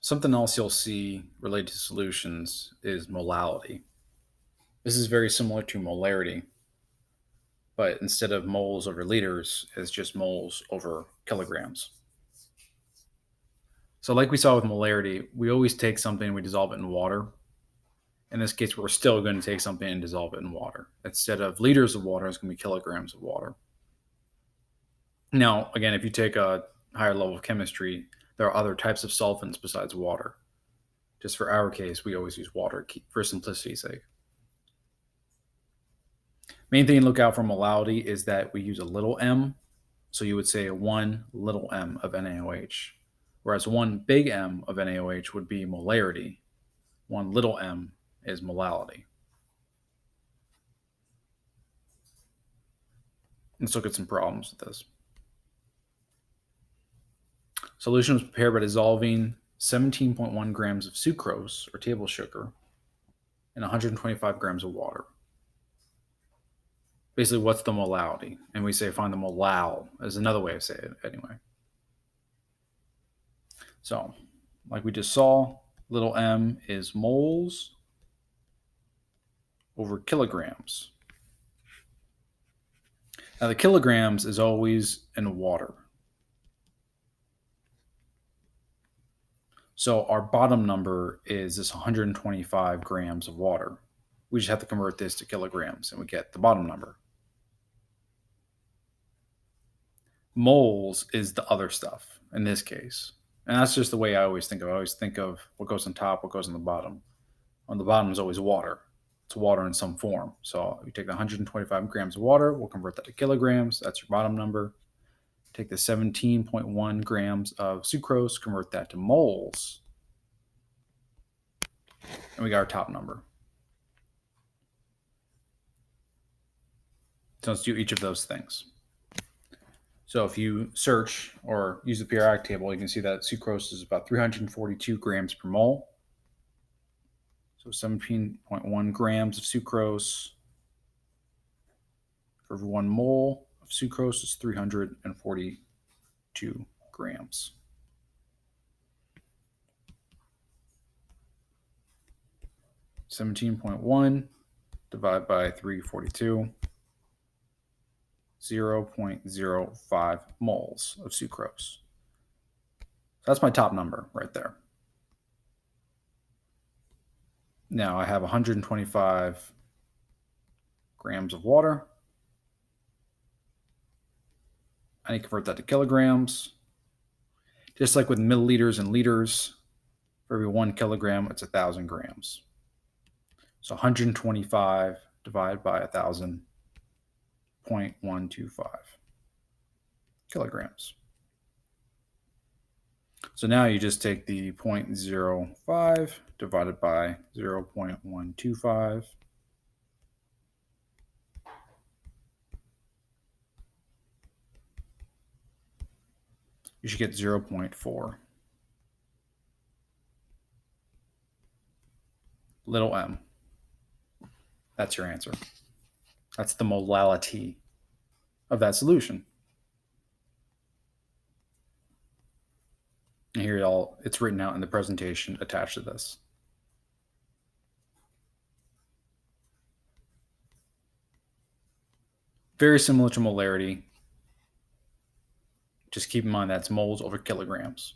Something else you'll see related to solutions is molality. This is very similar to molarity, but instead of moles over liters, it's just moles over kilograms. So, like we saw with molarity, we always take something and we dissolve it in water. In this case, we're still going to take something and dissolve it in water. Instead of liters of water, it's going to be kilograms of water. Now, again, if you take a higher level of chemistry, there are other types of solvents besides water. Just for our case, we always use water for simplicity's sake. Main thing to look out for molality is that we use a little m. So you would say 1 little m of NaOH, whereas 1 big M of NaOH would be molarity. 1 little m is molality. Let's look at some problems with this. Solution was prepared by dissolving 17.1 grams of sucrose, or table sugar, in 125 grams of water. Basically, what's the molality? And we say find the molal, is another way of saying it anyway. So, like we just saw, little m is moles over kilograms. Now, the kilograms is always in water. So our bottom number is this 125 grams of water. We just have to convert this to kilograms and we get the bottom number. Moles is the other stuff in this case. And that's just the way I always think of it. I always think of what goes on top, what goes on the bottom. On the bottom is always water. It's water in some form. So you take the 125 grams of water, we'll convert that to kilograms. That's your bottom number. Take the 17.1 grams of sucrose, convert that to moles, and we got our top number. So let's do each of those things. So if you search or use the periodic table, you can see that sucrose is about 342 grams per mole. So 17.1 grams of sucrose for every 1 mole of sucrose is 342 grams. (17.1) divided by 342, 0.05 moles of sucrose. That's my top number right there. Now I have 125 grams of water. I need to convert that to kilograms. Just like with milliliters and liters, for every 1 kilogram, it's 1,000 grams. So 125 divided by 1,000, 0.125 kilograms. So now you just take the 0.05 divided by 0.125. You should get 0.4. Little m. That's your answer. That's the molality of that solution. And here it's written out in the presentation attached to this. Very similar to molarity. Just keep in mind that's moles over kilograms.